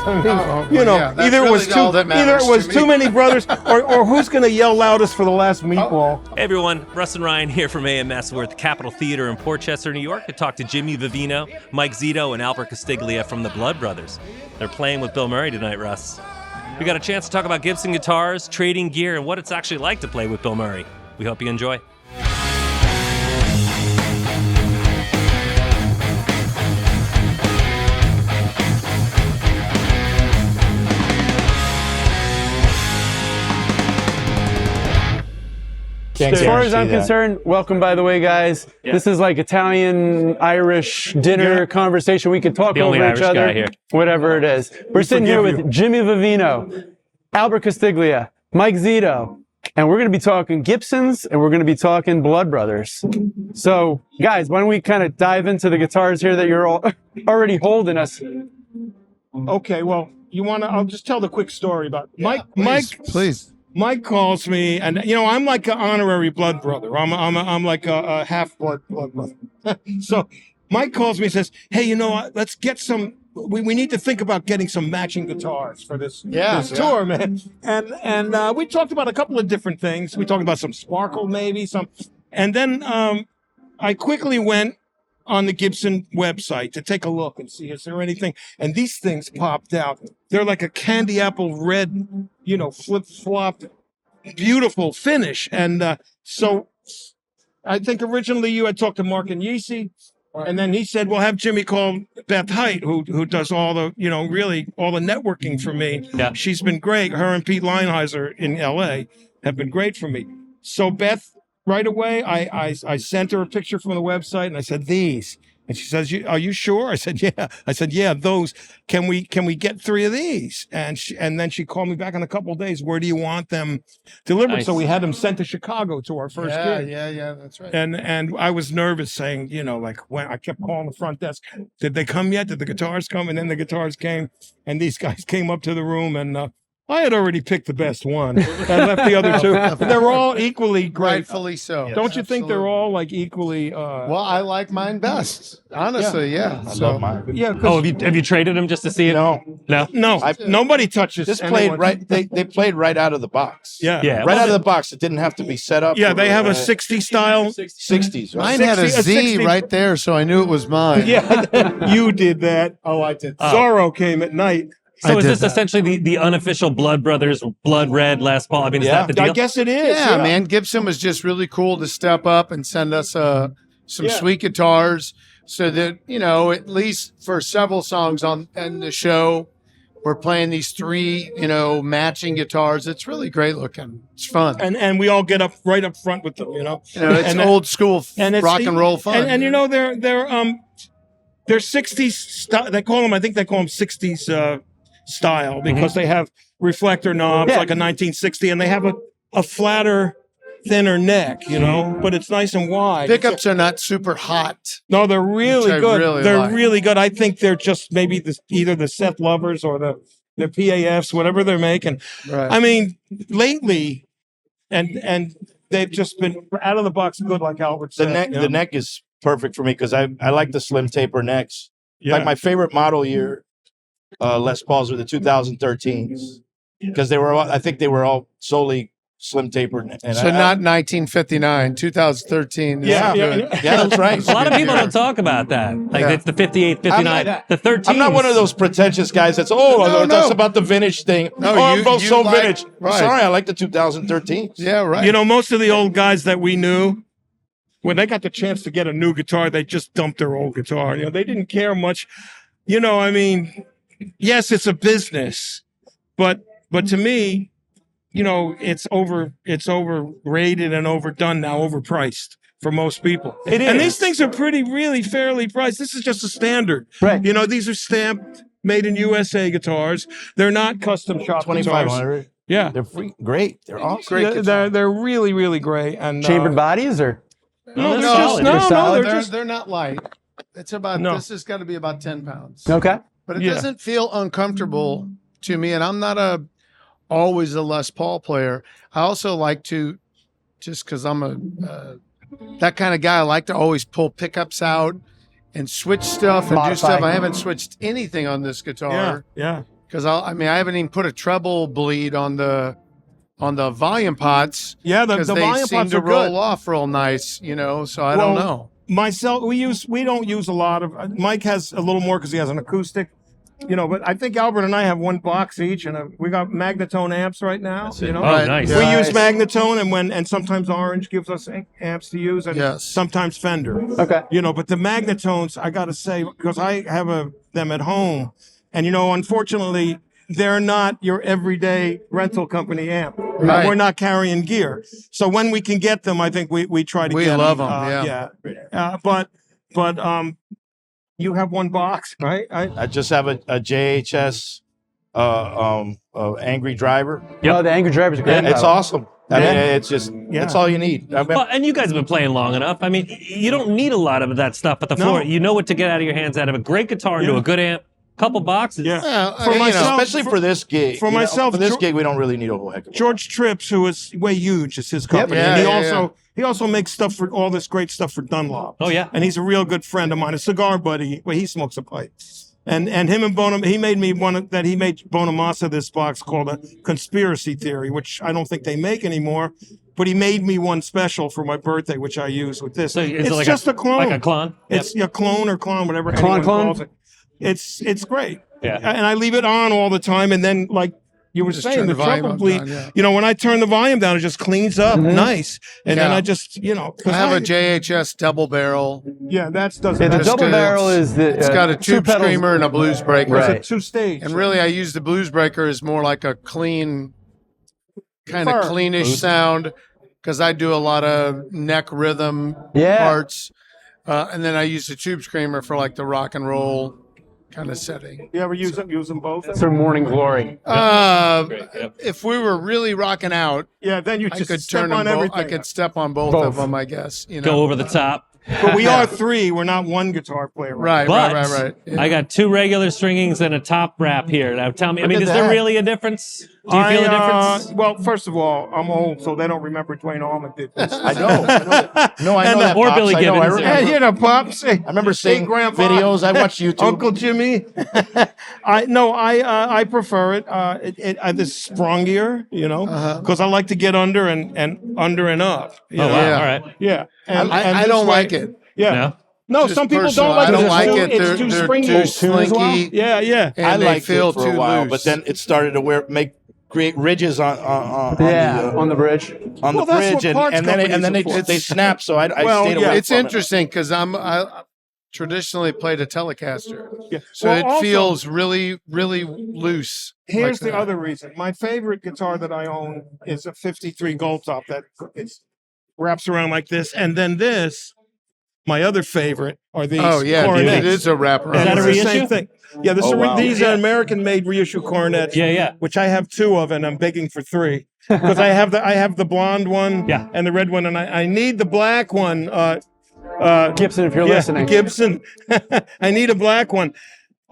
Either it was too many brothers, or who's going to yell loudest for the last meatball. Hey everyone, Russ and Ryan here from AMS. We're at the Capitol Theater in Port Chester, New York, to talk to Jimmy Vivino, Mike Zito, and Albert Castiglia from the Blood Brothers. They're playing with Bill Murray tonight, Russ. We got a chance to talk about Gibson guitars, trading gear, and what it's actually like to play with Bill Murray. We hope you enjoy. As far as I'm concerned, welcome, by the way, guys. Yeah. This is like Italian-Irish dinner conversation. We could talk over each other, whatever it is. We're sitting here with Jimmy Vivino, Albert Castiglia, Mike Zito, and we're going to be talking Gibsons, and we're going to be talking Blood Brothers. So, guys, why don't we kind of dive into the guitars here that you're all already holding us? Okay, well, I'll just tell the quick story about Mike. Please. Mike calls me, and I'm like an honorary blood brother. I'm like a half blood brother. So Mike calls me and says, "Hey, let's get some. We need to think about getting some matching guitars for this tour, man." And we talked about a couple of different things. We talked about some sparkle, maybe some, and then I quickly went on the Gibson website to take a look and see is there anything, and these things popped out. They're like a candy apple red, flip-flop, beautiful finish. And so I think originally you had talked to Mark and Yeasy, and then he said, well, have Jimmy call Beth Height, who does all the, really all the networking for me. Yeah. She's been great. Her and Pete Leinheiser in LA have been great for me. So Beth, right away, I sent her a picture from the website, and I said, these. And she says, are you sure? I said, yeah. I said, yeah, those. Can we get 3 of these? And then she called me back in a couple of days. Where do you want them delivered? Nice. So we had them sent to Chicago to our first gig. Yeah, that's right. And I was nervous saying, when I kept calling the front desk, did they come yet? Did the guitars come? And then the guitars came, and these guys came up to the room, and I had already picked the best one. I left the other 2. They're all equally great. Rightfully so. Yes, Don't you think they're all like equally? Well, I like mine best. Honestly, yeah. I love mine. Yeah. Oh, have you traded them just to see it? No. Nobody touches. This played right. They played right out of the box. Yeah. Right out of the box. It didn't have to be set up. Yeah, they have a 60 style. 60s. Right? Mine had a Z right there, so I knew it was mine. Yeah, you did that. Oh, I did. Zorro came at night. So is this essentially the unofficial Blood Brothers Blood Red Les Paul? I mean, is that the deal? I guess it is. Yeah, man. Gibson was just really cool to step up and send us some sweet guitars so that, at least for several songs on the show, we're playing these 3, matching guitars. It's really great looking. It's fun. And we all get up right up front with them, it's old school rock and roll fun. And they're 60s, they call them 60s style because they have reflector knobs like a 1960, and they have a flatter, thinner neck, but it's nice and wide. Pickups are not super hot. No, they're really good. They're really good. I think they're just maybe either the Seth Lovers or the PAFs, whatever they're making. Right. I mean, lately, and they've just been out of the box good, like Albert said. The neck is perfect for me because I like the slim taper necks. Yeah. Like my favorite model year Les Pauls were the 2013s because I think they were all solely slim tapered. And so not 1959, 2013. Yeah, that's right. A lot of people don't talk about that. Like it's the 58, 59, the 13. I'm not one of those pretentious guys that's talks about the vintage thing. No, I'm both so vintage. Right. Sorry, I like the 2013s. Yeah, right. Most of the old guys that we knew, when they got the chance to get a new guitar, they just dumped their old guitar. They didn't care much. Yes, it's a business, but to me, it's overrated and overdone now, overpriced for most people. It is. And these things are really fairly priced. This is just a standard. Right. These are stamped, made in USA guitars. They're not custom shop guitars. 2500. Yeah. They're great. They're awesome. They're really great. And Chambered bodies or? They're not light. It's about, this has got to be about 10 pounds. Okay. But it doesn't feel uncomfortable to me. And I'm not always a Les Paul player. I also like to, just because I'm that kind of guy, I like to always pull pickups out and switch stuff and do stuff. I haven't switched anything on this guitar. Yeah. because I mean I haven't even put a treble bleed on the volume pots. Yeah, the because they volume seem pots to are roll good. off real nice, you know. So I don't know. Myself, we don't use a lot of. Mike has a little more because he has an acoustic, you know. But I think Albert and I have one box each, and we got Magnetone amps right now. You know, Oh, nice. we use Magnetone, and sometimes Orange gives us amps to use, and sometimes Fender. Okay. You know, but the Magnetones, I got to say, because I have them at home, and you know, unfortunately, they're not your everyday rental company amp. Right. We're not carrying gear. So when we can get them, I think we try to get love them. But you have one box, right? I just have a JHS Angry Driver. Yep. Oh, the Angry Driver's great. It's awesome. I mean, it's just, that's all you need. I mean, Well, and you guys have been playing long enough. I mean, you don't need a lot of that stuff, but the floor, you know what to get out of your hands out of a great guitar into a good amp. Couple boxes. Yeah. For myself, especially for this gig. For myself, for this gig, we don't really need a whole heck of a lot. George Tripps, who is way huge, is his company. Yeah, and he also makes stuff for all this great stuff for Dunlop. Oh, yeah. And he's a real good friend of mine, a cigar buddy. Well, he smokes a pipe. And him and Bonam, he made me he made Bonamassa this box called a Conspiracy Theory, which I don't think they make anymore. But he made me one special for my birthday, which I use with this. So it's like just a clone. Like a clone? It's a clone or clone, whatever anyone calls it. It's great. Yeah. And I leave it on all the time, and then like you were saying, the treble bleed. You know, when I turn the volume down, it just cleans up nice, and then I just I have a JHS double barrel. Yeah, that's The double barrel is it's got a tube screamer and a blues breaker. Right. It's a 2-stage. And really, I use the blues breaker as more like a clean, kind of cleanish sound, because I do a lot of neck rhythm parts, and then I use the tube screamer for like the rock and roll kind of setting. You ever use them both? It's for Morning Glory. If we were really rocking out, then you I just could step turn on them everything. I could step on both of them, I guess. You know, Go over the top. But we are three. We're not one guitar player. Right. I got 2 regular stringings and a top wrap here. Now tell me, I mean, is there really a difference? Do you feel a difference? Well, first of all, I'm old, so they don't remember Dwayne Allman did this. I know. No, I know that. Or Pops. Billy I know, I Gibbons. remember. Hey, you know, Pops. I remember seeing videos. I watched YouTube. Uncle Jimmy. I prefer it. This strongier, you know, because I like to get under and under and up. You know? Wow. All right. Yeah. And I this don't way- like it. Yeah. No? No, Just some people personal. don't like I don't it. like it. It's too They're springy. too slinky. Yeah. And I they liked feel it for too a while, loose. but then it started to create ridges on the bridge. on the Well, that's bridge, what parts and then companies are for. they snap. So I Well, stayed away. It's from interesting because I traditionally played a Telecaster, Yeah. so Well, it also, feels really, really loose. Here's like the that. other reason. My favorite guitar that I own is a 53 Gold Top that wraps around like this, and then this. My other favorite are these. Oh yeah, dude, cornets. it is a wraparound. Is that a It's the reissue? same thing. Yeah, this Oh, wow. these are American-made reissue cornets. Yeah. Which I have 2 of, and I'm begging for 3 because I have the blonde one, and the red one, and I need the black one. Gibson, if you're listening. Gibson. I need a black one.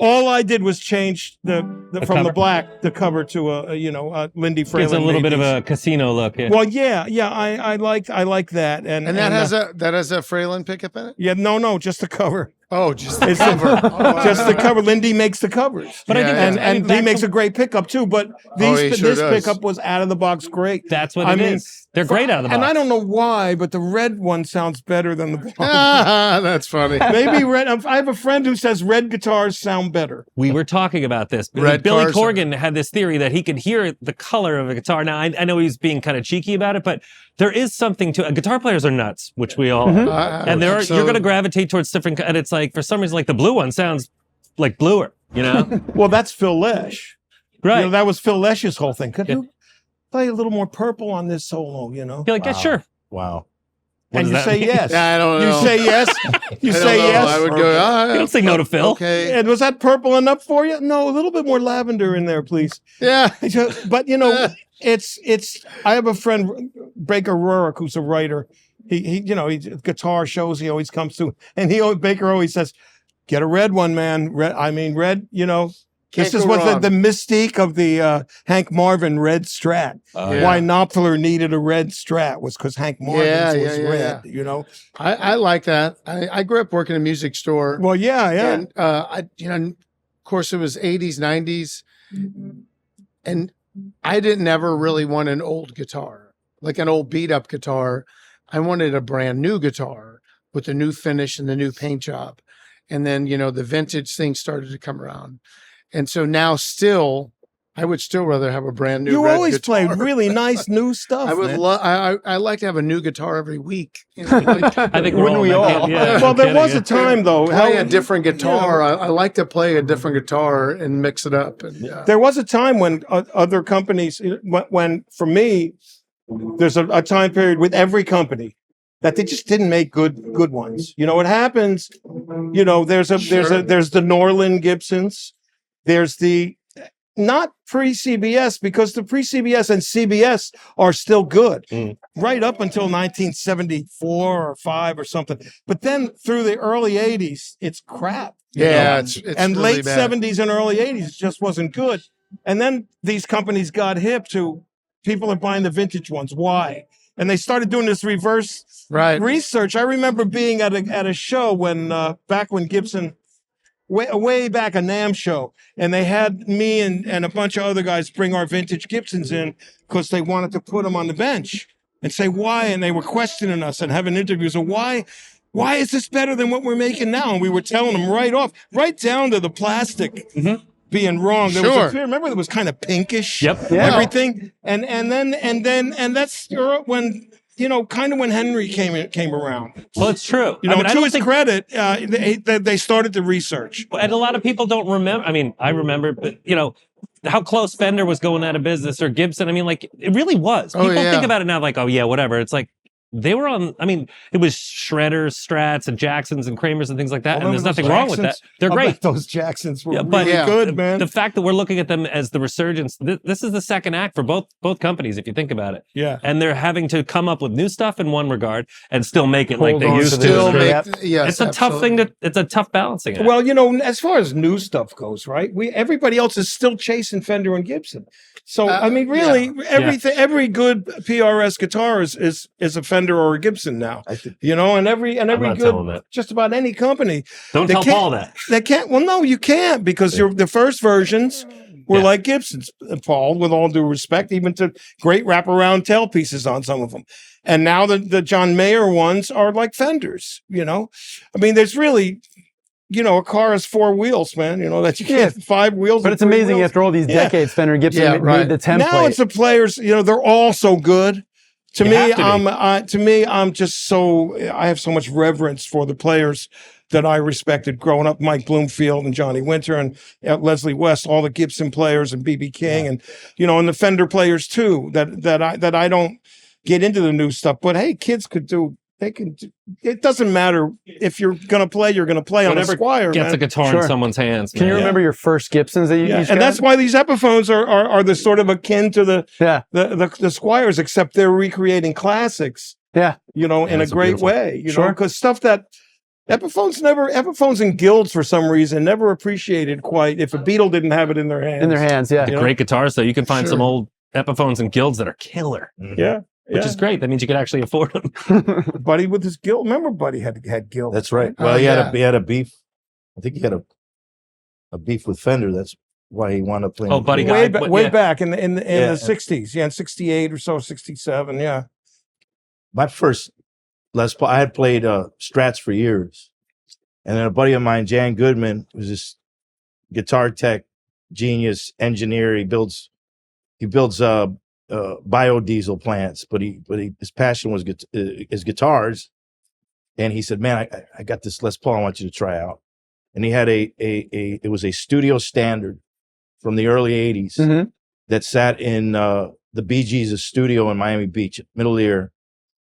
All I did was change from cover? the black the cover to a Lindy Fralin. Gives a little bit of made a casino look. Yeah. Well, I like that, and And that has a Fralin pickup in it. no, just the cover. Oh, just the It's cover. Oh, wow. just the cover. Lindy makes the covers, But I think Yeah, that's, and he makes a great pickup too. But he sure this does. pickup was out of the box great. That's what I it mean, is. They're great out of the box. And I don't know why, but the red one sounds better than the blonde. That's funny. Maybe red. I have a friend who says red guitars sound better. We were talking about this. Red Billy Carson. Corgan had this theory that he could hear the color of a guitar. Now, I know he's being kind of cheeky about it, but there is something to it. Guitar players are nuts, which we all are. And you're going to gravitate towards different, and it's like, for some reason, like the blue one sounds like bluer, you know? Well, that's Phil Lesh. Right. You know, that was Phil Lesh's whole thing. Could you play a little more purple on this solo, you know? You're like, yeah, sure. Wow. What And does you that say mean? yes. I don't know. You say yes. You I don't say know. yes. I would go. You don't say no to Phil. Okay. And was that purple enough for you? No, a little bit more lavender in there, please. Yeah. But you know, it's. I have a friend, Baker Rorick, who's a writer. He guitar shows he always comes to, and Baker always says, "Get a red one, man. Red. You know, this is go what wrong. the mystique of the Hank Marvin red Strat. Yeah. Why Knopfler needed a red Strat was because Hank Marvin's was yeah. red. You know. I like that. I grew up working in a music store. Well, yeah. And of course, it was 80s, 90s. And I didn't ever really want an old guitar, like an old beat up guitar. I wanted a brand new guitar with the new finish and the new paint job. And then, the vintage thing started to come around. And so now I would still rather have a brand new. You red always guitar. play really nice new stuff. I would man. I like to have a new guitar every week. I think Wouldn't we all? Well, there was a time though. Play a different guitar. I like to play a different guitar and mix it up. And, There was a time when other companies, when for me, there's a time period with every company that they just didn't make good ones. What happens? There's the Norland Gibsons. There's the not pre-CBS, because the pre-CBS and CBS are still good right up until 1974 or 5 or something. But then through the early 80s, it's crap. Yeah, it's and really late bad. 70s and early 80s just wasn't good. And then these companies got hip to people are buying the vintage ones. Why? And they started doing this reverse research. I remember being at a show when back when Gibson, way back, a NAMM show, and they had me and a bunch of other guys bring our vintage Gibsons in because they wanted to put them on the bench and say why, and they were questioning us and having interviews of why is this better than what we're making now? And we were telling them right off, right down to the plastic being wrong. There was remember it was kind of pinkish. Yep. Yeah. Everything, and that's when. Kind of when Henry came around. Well, it's true. To his credit, they started the research. And a lot of people don't remember. I mean, I remember, but how close Fender was going out of business, or Gibson. I mean, like, it really was. People think about it now like, oh yeah, whatever. It's like they were on. I mean, it was Shredders, Strats, and Jacksons and Kramers and things like that. And there's nothing wrong with that. They're great. Those Jacksons were but really good, man. The fact that we're looking at them as the resurgence, this is the second act for both companies, if you think about it. Yeah. And they're having to come up with new stuff in one regard and still make it like they on used to to. this. Yes, It's a tough thing it's a tough balancing act. Well, as far as new stuff goes, right? Everybody else is still chasing Fender and Gibson. So I mean, really, every good PRS guitar is a Fender or a Gibson now. And every good, just about any company. Don't tell Paul that. They can't. Well, no, you can't, because the first versions were like Gibsons, Paul, with all due respect, even to great wraparound tailpieces on some of them. And now the John Mayer ones are like Fenders. I mean, there's really. A car has 4 wheels, man. That you can't 5 wheels. But it's amazing after all these decades, Fender and Gibson made the template. Now it's the players. They're all so good. To me, I'm just so. I have so much reverence for the players that I respected growing up. Mike Bloomfield and Johnny Winter and Leslie West, all the Gibson players and B.B. King, and and the Fender players too. That I don't get into the new stuff. But hey, kids could do. They can. It doesn't matter if you're going to play. You're going to play on a Squire. Gets a guitar in someone's hands. Can you remember your first Gibsons that you used? And that's why these Epiphones are the sort of akin to the Squires, except they're recreating classics. Yeah. In a great way. Because stuff that Epiphones and Guilds for some reason never appreciated quite if a Beatle didn't have it in their hands. Yeah. Great guitars, though. You can find some old Epiphones and Guilds that are killer. Yeah. Which is great. That means you could actually afford them. Buddy with his Guild. Remember, Buddy had Guild. That's right. Well, he had a beef. I think he had a beef with Fender. That's why he wound up playing. Oh, Buddy, way back in the 60s. Yeah, in 68 or so, 67. Yeah. My first Les Paul, I had played Strats for years, and then a buddy of mine, Jan Goodman, was this guitar tech genius engineer. He builds biodiesel plants, but his passion was his guitars. And he said, man, I got this Les Paul I want you to try out. And he had it was a studio standard from the early 80s that sat in the Bee Gees' studio in Miami Beach, middle ear.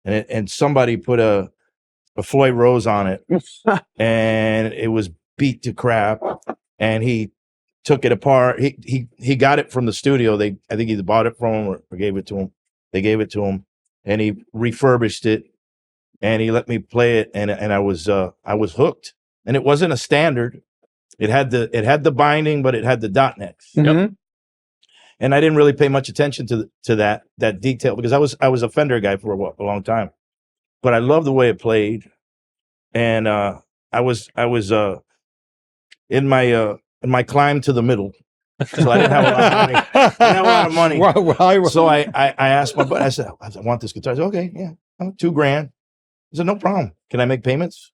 And somebody put a Floyd Rose on it and it was beat to crap. And he took it apart. He got it from the studio. I think either bought it from him or gave it to him. They gave it to him, and he refurbished it, and he let me play it, and I was hooked. And it wasn't a standard. It had the binding, but it had the dot necks. Mm-hmm. And I didn't really pay much attention to that detail because I was a Fender guy for a long time, but I loved the way it played, and I was in my climb to the middle, So I didn't have a lot of money. I didn't have a lot of money. So I asked my buddy, I said, I want this guitar. I said, okay, yeah, $2,000. He said, no problem. Can I make payments?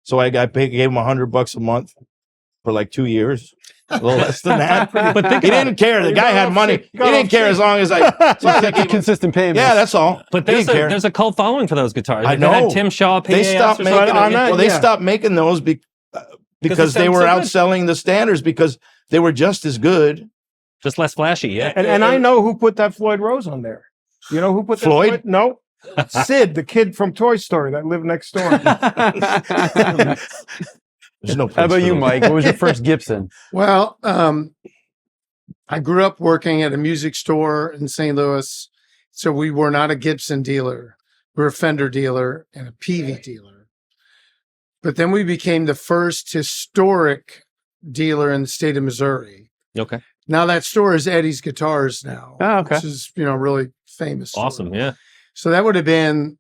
So I gave him $100 a month for like 2 years. A little less than that. But he didn't care. The guy had money. He didn't care as long as consistent payments. Yeah, that's all. But there's a cult following for those guitars. I know. They had Tim Shaw, They stopped making them. Well, they stopped making those because they were outselling the standards because they were just as good. Just less flashy, yeah. And I know who put that Floyd Rose on there. You know who put that Floyd? No. Sid, the kid from Toy Story that lived next door. There's no How about you, Mike? What was your first Gibson? Well, I grew up working at a music store in St. Louis. So we were not a Gibson dealer. We were a Fender dealer and a PV dealer. But then we became the first historic dealer in the state of Missouri. Okay. Now that store is Eddie's Guitars now. Oh, okay. Which is, really famous. Awesome, yeah. So that would have been,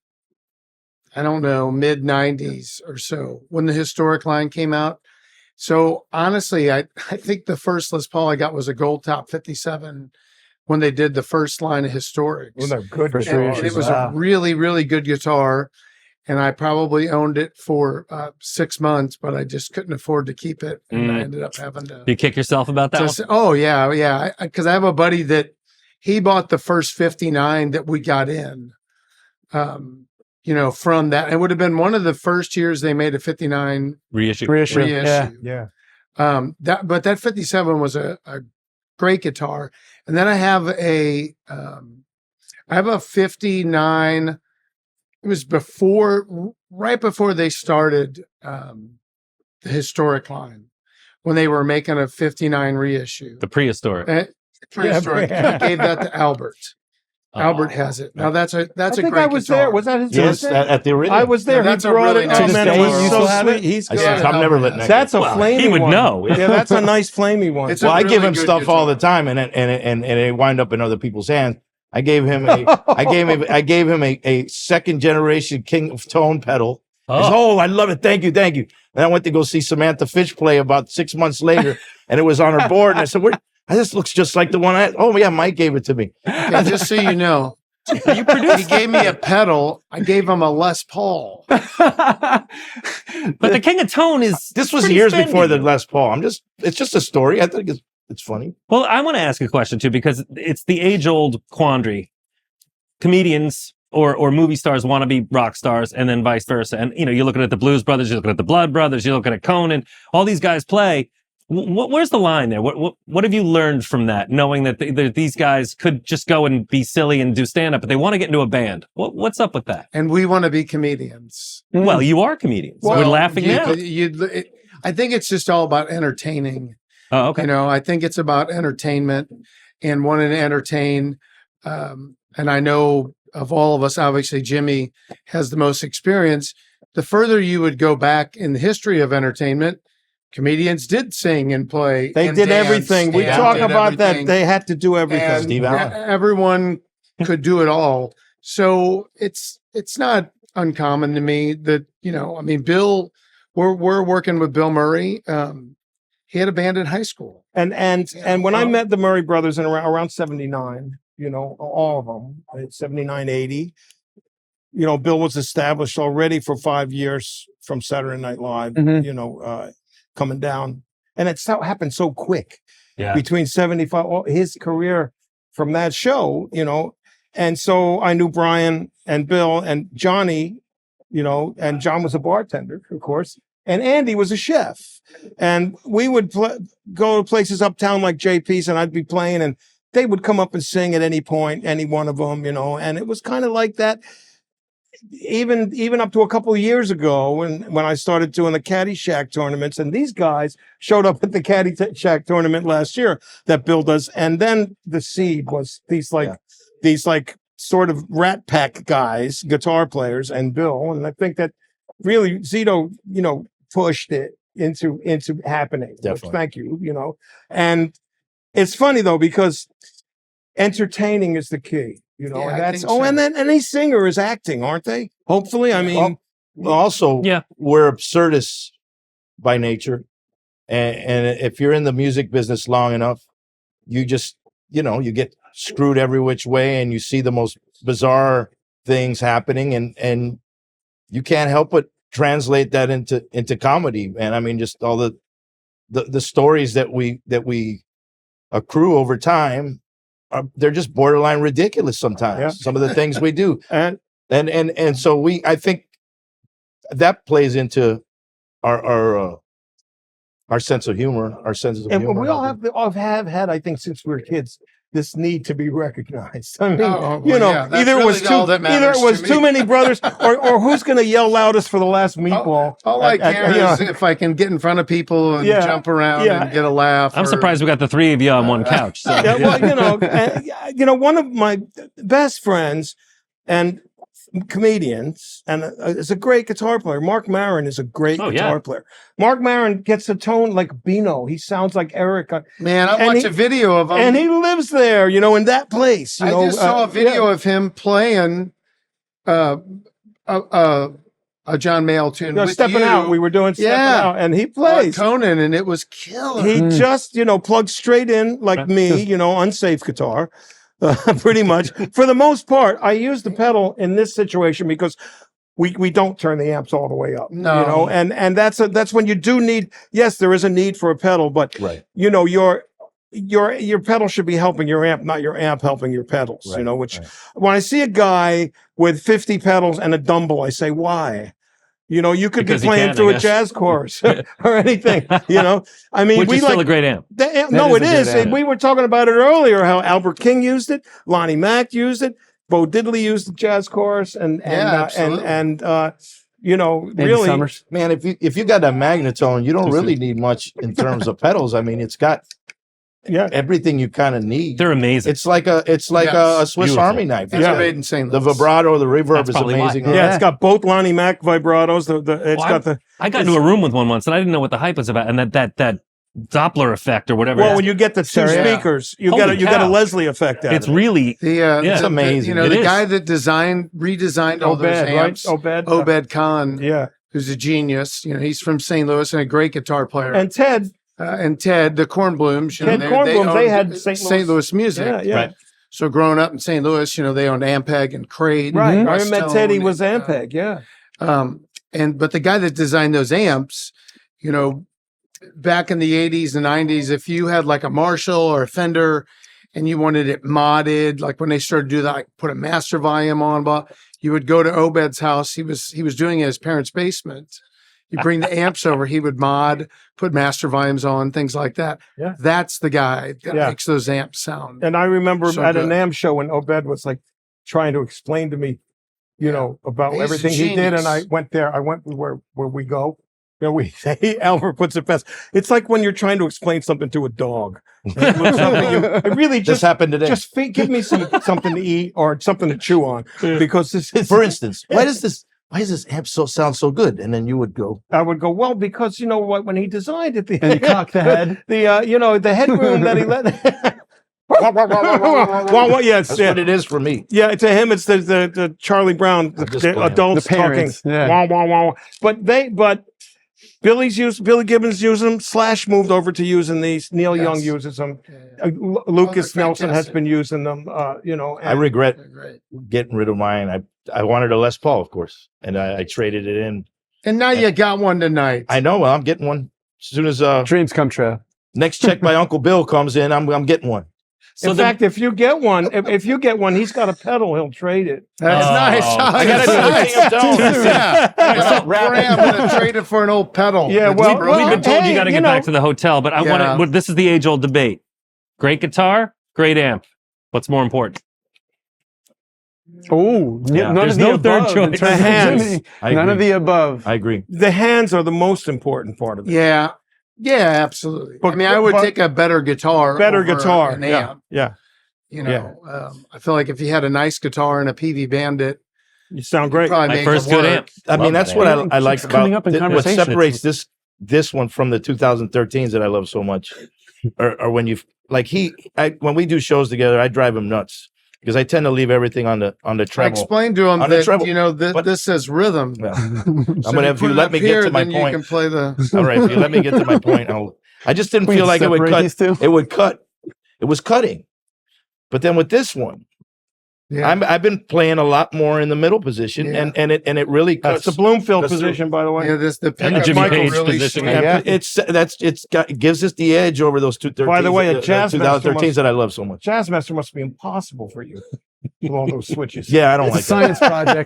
I don't know, mid 90s or so when the historic line came out. So honestly, I think the first Les Paul I got was a Gold Top 57 when they did the first line of historics. Well, they're good. And it was a really, really good guitar. And I probably owned it for 6 months, but I just couldn't afford to keep it. And I ended up having to. You kick yourself about that one? Oh, yeah. Because I have a buddy that he bought the first 59 that we got in. From that, it would have been one of the first years they made a 59 reissue. Yeah. That 57 was a great guitar. And then I have a 59. It was right before they started the historic line when they were making a 59 reissue. The prehistoric. Prehistoric. I gave that to Albert. Albert has it. Now that's a great I was guitar. there. Was that his birthday? At the original. I was there. No, that's He a brought really it. nice Oh, man, it guitar. was You so still have sweet. it? He's I got said, it. I'm never letting that That's go. a flamey he would one. know. Yeah, that's a nice flamey one. It's Well, I give really him good stuff all guitar. the time, and it wind up in other people's hands. I gave him I gave him a second generation King of Tone pedal. Oh, I love it. Thank you. And I went to go see Samantha Fitch play about 6 months later, and it was on her board. And I said, this looks just like the one Mike gave it to me. Okay, just so you know, he gave me a pedal. I gave him a Les Paul. But the King of Tone is. This was pretty years spendy. before the Les Paul. It's just a story. I think it's funny. Well, I want to ask a question too, because it's the age-old quandary. Comedians or movie stars want to be rock stars, and then vice versa. And you're looking at the Blues Brothers, you're looking at the Blood Brothers, you're looking at Conan. All these guys play. Where's the line there? What have you learned from that? Knowing that these guys could just go and be silly and do stand-up, but they want to get into a band. What's up with that? And we want to be comedians. Well, you are comedians. Well, we're laughing now. I think it's just all about entertaining. Oh, okay. I think it's about entertainment and wanting to entertain. And I know of all of us, obviously, Jimmy has the most experience. The further you would go back in the history of entertainment, comedians did sing and play. They and did dance. everything. We talk about that. They had to do everything. And Steve Allen. everyone could do it all. So it's not uncommon to me that, Bill, we're working with Bill Murray. He had a band in high school. And when I met the Murray brothers in around 79, all of them, 79, 80, Bill was established already for 5 years from Saturday Night Live, coming down. And it happened so quick. Yeah. Between 75, his career from that show, and so I knew Brian and Bill and Johnny, and John was a bartender, of course, and Andy was a chef. And we would go to places uptown like JP's, and I'd be playing, and they would come up and sing at any point, any one of them, and it was kind of like that. Even up to a couple of years ago when I started doing the Caddyshack tournaments, and these guys showed up at the Caddyshack tournament last year that Bill does, and then the seed was these sort of Rat Pack guys, guitar players, and Bill, and I think that really Zito, pushed it into happening. Definitely. Thank you, and it's funny though because entertaining is the key. And that's and these singers is acting, aren't they? Hopefully, I mean, also, we're absurdists by nature, and if you're in the music business long enough, you just, you get screwed every which way, and you see the most bizarre things happening, and you can't help but translate that into comedy, man. I mean, just all the stories that we accrue over time, they're just borderline ridiculous sometimes. Yeah. Some of the things we do, And so I think that plays into our sense of humor, and we all have had, I think, since we were kids, this need to be recognized. I mean, either it was too many brothers, or who's going to yell loudest for the last meatball. All I care is if I can get in front of people and jump around and get a laugh. I'm surprised we got the three of you on one couch. So. Well, one of my best friends and comedians, and is a great guitar player. Mark Maron is a great guitar player. Mark Maron gets a tone like Bino. He sounds like Eric. Man, I watched a video of him. And he lives there, in that place. I just saw a video of him playing a John Mayall tune with Stepping Out. We were doing Stepping Out, and he plays. Conan, and it was killer. He just, plugged straight in like me, unsafe guitar. Pretty much. For the most part, I use the pedal in this situation because we don't turn the amps all the way up. No. And that's when you do need, yes, there is a need for a pedal, but your pedal should be helping your amp, not your amp helping your pedals. When I see a guy with 50 pedals and a dumble, I say, why? You could be playing through a jazz chorus or anything, I mean, which is still a great amp. No, it is. We were talking about it earlier, how Albert King used it, Lonnie Mack used it, Bo Diddley used the jazz chorus, and really, Summers. Man, if you got a magnetone, you don't really need much in terms of pedals. I mean, it's got everything you kind of need. They're amazing. It's like a Swiss Army knife. It's made in St. The Louis. vibrato, the reverb That's is amazing. Yeah, it's got both Lonnie Mack vibratos. I got into a room with one once, and I didn't know what the hype was about, and that Doppler effect or whatever. Well, when you get the two speakers, you get a Leslie effect out it's of it. really it's amazing. The guy that redesigned all those amps, Obed Khan, who's a genius. He's from St. Louis and a great guitar player. And Ted, the Kornblums. They had St. Louis music. Yeah. Right. So growing up in St. Louis, they owned Ampeg and Crate. Right. And I met Ted. He was and, Ampeg. But the guy that designed those amps, back in the 80s and 90s, if you had like a Marshall or a Fender and you wanted it modded, like when they started to do that, like put a master volume on, you would go to Obed's house. He was doing it in his parents' basement. You bring the amps over, he would mod, put master volumes on, things like that. Yeah. That's the guy that makes those amps sound. And I remember so at good. a NAMM show when Obed was like trying to explain to me, about He's everything a he did. genius. And I went there. I went where we go. Albert puts it best. It's like when you're trying to explain something to a dog. It really just happened today. Just give me something to eat or something to chew on, because this is. For instance, why does this amp sound so good? And then you would go. I would go, well, because when he designed it, And you cock the head. the headroom that he let. That's what it is for me. Yeah, to him, it's the Charlie Brown, the adults The parents, talking. yeah. Wah, wah, wah. But Billy Gibbons used them. Slash moved over to using these. Neil Young uses them. Lucas they're Nelson has fantastic. been using them. I regret getting rid of mine. I wanted a Les Paul, of course, and I traded it in. And now you got one tonight. I know. Well, I'm getting one as soon as Dreams come true. next check by Uncle Bill comes in. I'm getting one. In fact, if you get one, he's got a pedal, he'll trade it. That's nice. I gotta do That's everything I'm doing. Yeah. I'm going to trade it for an old pedal. Yeah, That's brilliant. we've been told hey, you got to you get know- back to the hotel, but I want to. This is the age-old debate: great guitar, great amp. What's more important? Oh, Yeah, none there's of the no above. third in choice. terms of Hands. Jimmy. I None of agree. the above. I agree. The hands are the most important part of it. Yeah. Yeah, absolutely. But- I would but- take a better guitar. Better over guitar. An Yeah. amp. Yeah. I feel like if you had a nice guitar and a PV Bandit, You sound great. probably My make first it good work. amp. I mean, Love that's that what amp. I like Keeps coming about up in what conversation. separates this one from the 2013s that I love so much. or when you when we do shows together, I drive him nuts because I tend to leave everything on the I treble. explained to him On the that treble. But- this is rhythm. Yeah. So I'm gonna if put you it let up me here, get to my then you point. can play the. All right, if you let me get to my point, I just didn't We feel can like it would separate cut. these two. It would cut it was cutting. But then with this one, Yeah. I've been playing a lot more in the middle position, Yeah. and it really cuts. That's the Bloomfield That's position, by the way. Yeah, the And the pickup Jimmy Michael Page really position. swings. Yeah, it gives us the edge over those 213s. By the way, a jazz master 2013s that I love so much. Jazzmaster must be impossible for you with all those switches. Yeah, I don't It's a like that. science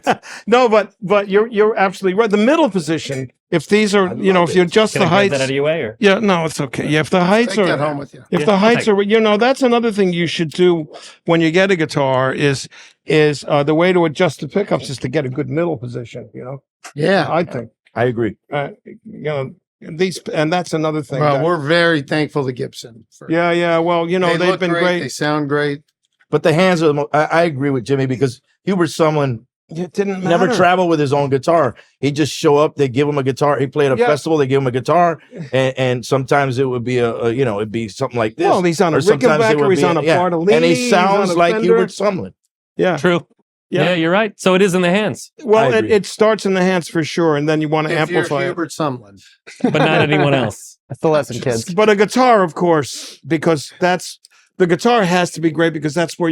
project. No, but you're absolutely right. The middle position, if these are, you know, if you adjust Can the I grab heights. that out of your way? Or? Yeah, no, it's okay. Yeah, if the heights Take that are, home with you. if Yeah, the I'll heights take are, you know, that's another thing you should do when you get a guitar is the way to adjust the pickups is to get a good middle position. You know, Yeah. I think, I agree. you know, and that's another thing. Well, that- we're very thankful to Gibson. yeah. Well, you know, they they've look been great. great. They sound great. But the hands are the most. I agree with Jimmy because Hubert Sumlin It didn't matter. never traveled with his own guitar. He'd just show up. They give him a guitar. He played at a Yeah. festival. They give him a guitar, and sometimes it would be it'd be something like this. Well, he's on a or sometimes it Rickenbacker. would He's be on a Florida Lee. and he he's sounds on a like Fender. Hubert Sumlin. Yeah. True. Yeah. Yeah, you're right. So it is in the hands, Well, I it, agree. it starts in the hands for sure, and then you want to If you're amplify it. Hubert Sumlin. but not anyone else. That's the lesson, kids. But a guitar, of course, because the guitar has to be great because that's where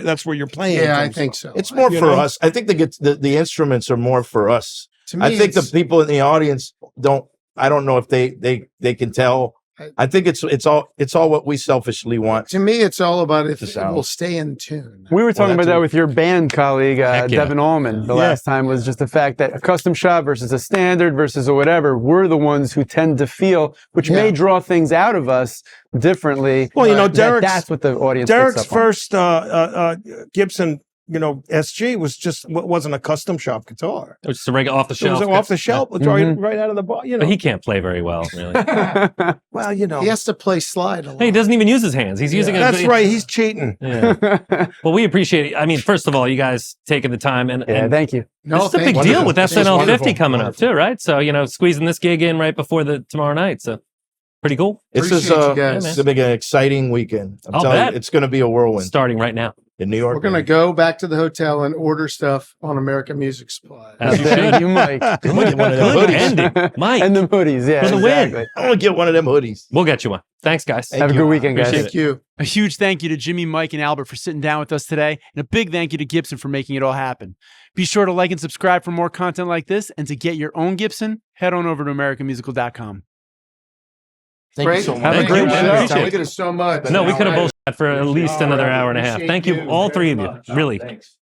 that's where you're playing. Yeah, I comes think from. so. It's more You for know? us. I think the instruments are more for us. To me, I think the it's- people in the audience don't. I don't know if they can tell. I think it's all what we selfishly want. to me, it's all about if The it sound. will stay in tune. We were talking that about that too. with your band colleague, Heck yeah. Devin Allman, the Yeah. last time, was just the fact that a custom shop versus a standard versus a whatever, we're the ones who tend to feel, which may Yeah. draw things out of us differently. Well, you know, that that's what the audience Derek's picks up on. first Gibson, you know, SG wasn't a custom shop guitar. It was just a regular off the It shelf. was off the shelf, Mhm. right out of the box. You know, But he can't play very well, really. well, you know, He has to play slide a lot. Hey, he doesn't even use his hands. He's using that's his, right. He's cheating. Yeah. Well, we appreciate it. I mean, first of all, you guys taking the time and, Yeah, and thank you. No, it's a thank big you. deal with It's SNL 50 wonderful. coming up too, right? So, you know, squeezing this gig in right before tomorrow night. So pretty cool. This is Appreciate you guys. it's gonna be an exciting weekend. I'm I'll telling bet. you, it's going to be a whirlwind Starting right now. in New York. We're going to go back to the hotel and order stuff on American Music Supply. As you Thank should. you, Mike. I'm gonna get one of them Good hoodies. ending. Mike, And the hoodies, yeah. For the win. exactly. I'm gonna get one of them hoodies. we'll get you one. Thanks, guys. Have a you. good weekend, guys. Appreciate Thank you. A huge thank you to Jimmy, Mike, and Albert for sitting down with us today, and a big thank you to Gibson for making it all happen. Be sure to like and subscribe for more content like this, and to get your own Gibson, head on over to AmericanMusical.com. Thank Great. you so much. Have a Thank great you. show. Thank Appreciate you it. so much. No, we could have bullshit for at least All another right. hour and a half. Appreciate Thank you, you all very three of you. much. Really. Thanks.